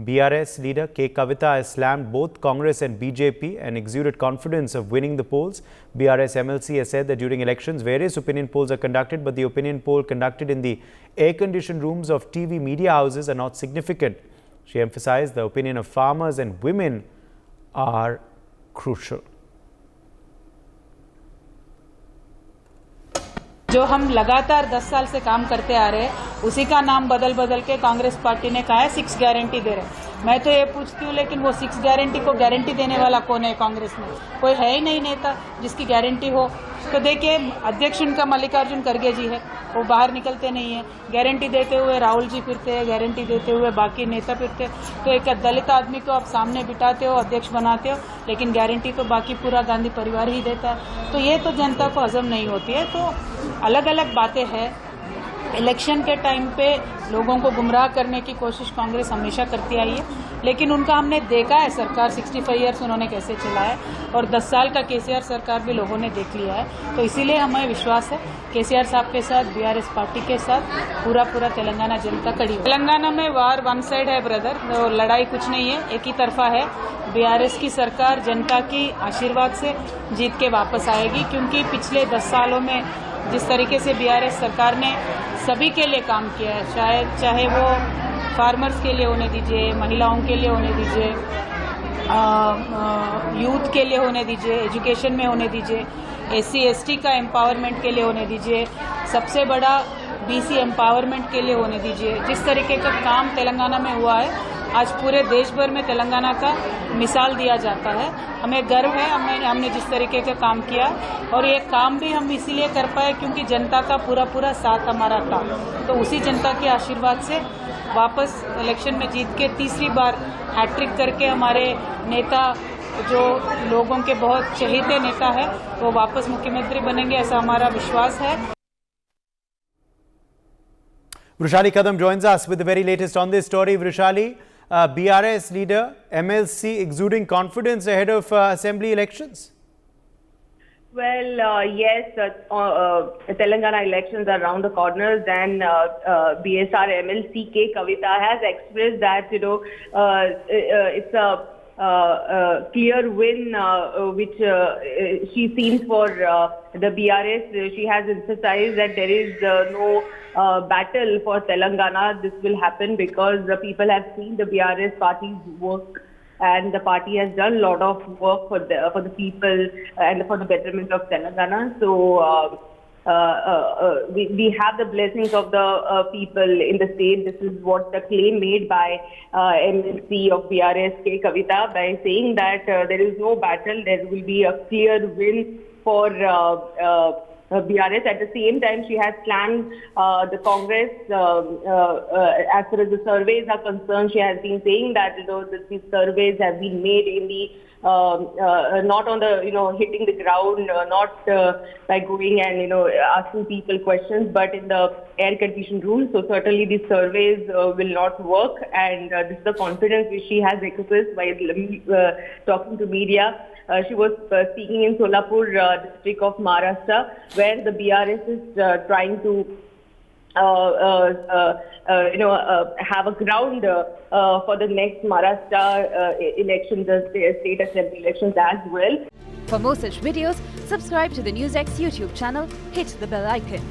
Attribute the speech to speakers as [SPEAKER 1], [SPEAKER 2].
[SPEAKER 1] BRS leader K. Kavita has slammed both Congress and BJP and exuded confidence of winning the polls. BRS MLC has said that during elections, various opinion polls are conducted, but the opinion poll conducted in the air-conditioned rooms of TV media houses are not significant. She emphasized the opinion of farmers and women are crucial.
[SPEAKER 2] जो हम लगातार 10 साल से काम करते आ रहे हैं, उसी का नाम बदल बदल के कांग्रेस पार्टी ने कहा है 6 गारंटी दे रहे हैं। मैं तो ये पूछती हूँ, लेकिन वो 6 गारंटी को गारंटी देने वाला कौन है कांग्रेस में? कोई है ही नहीं नेता जिसकी गारंटी हो। तो देखिए, अध्यक्ष उनका मल्लिकार्जुन खड़गे जी है, वो बाहर निकलते नहीं है। गारंटी देते हुए राहुल जी फिरते हैं, गारंटी देते हुए बाकी नेता फिरते। तो एक दलित आदमी को आप सामने बिठाते हो, अध्यक्ष बनाते हो, लेकिन गारंटी तो बाकी पूरा गांधी परिवार ही देता है। तो ये तो जनता को हजम नहीं होती है। तो अलग अलग बातें हैं। इलेक्शन के टाइम पे लोगों को गुमराह करने की कोशिश कांग्रेस हमेशा करती आई है, लेकिन उनका हमने देखा है सरकार 65 ईयर्स उन्होंने कैसे चलाया, और 10 साल का केसीआर सरकार भी लोगों ने देख लिया है। तो इसीलिए हमें विश्वास है केसीआर साहब के साथ, बीआरएस पार्टी के साथ पूरा तेलंगाना जनता खड़ी है। तेलंगाना में वार वन साइड है ब्रदर, तो लड़ाई कुछ नहीं है, एक ही तरफा है। बीआरएस की सरकार जनता की आशीर्वाद से जीत के वापस आएगी, क्योंकि पिछले 10 सालों में जिस तरीके से बीआरएस सरकार ने सभी के लिए काम किया है, चाहे वो फार्मर्स के लिए होने दीजिए, महिलाओं के लिए होने दीजिए, यूथ के लिए होने दीजिए, एजुकेशन में होने दीजिए, एससी एसटी का एम्पावरमेंट के लिए होने दीजिए, सबसे बड़ा बीसी एम्पावरमेंट के लिए होने दीजिए। जिस तरीके का काम तेलंगाना में हुआ है, आज पूरे देश भर में तेलंगाना का मिसाल दिया जाता है। हमें गर्व है हमने जिस तरीके का काम किया, और ये काम भी हम इसीलिए कर पाए क्योंकि जनता का पूरा साथ हमारा था। तो उसी जनता के आशीर्वाद से वापस इलेक्शन में जीत के तीसरी बार हैट्रिक करके हमारे नेता, जो लोगों के बहुत चहेते नेता है, वो वापस मुख्यमंत्री बनेंगे, ऐसा हमारा विश्वास है।
[SPEAKER 1] Vrishali Kadam joins us with the very latest on this story. Vrishali, BRS leader MLC exuding confidence ahead of assembly elections.
[SPEAKER 3] Well, yes, Telangana elections are around the corners, and BSR MLC K. Kavita has expressed that it's a clear win which she sees for the BRS. She has emphasized that there is no battle for Telangana. This will happen because the people have seen the BRS party's work, and the party has done a lot of work for the people and for the betterment of Telangana. So we have the blessings of the people in the state. This is what the claim made by MLC of BRS K. Kavita, by saying that there is no battle, there will be a clear win for BRS. At the same time, she has slammed the Congress as far as the surveys are concerned. She has been saying that that these surveys have been made in the not on the hitting the ground, not by going and asking people questions, but in the air-conditioned room. So certainly these surveys will not work, and this is the confidence which she has expressed by talking to media. She was speaking in Solapur district of Maharashtra, where the BRS is trying to have a ground for the next Maharashtra elections, the state assembly elections as well.
[SPEAKER 4] For more such videos, subscribe to the NewsX YouTube channel, hit the bell icon.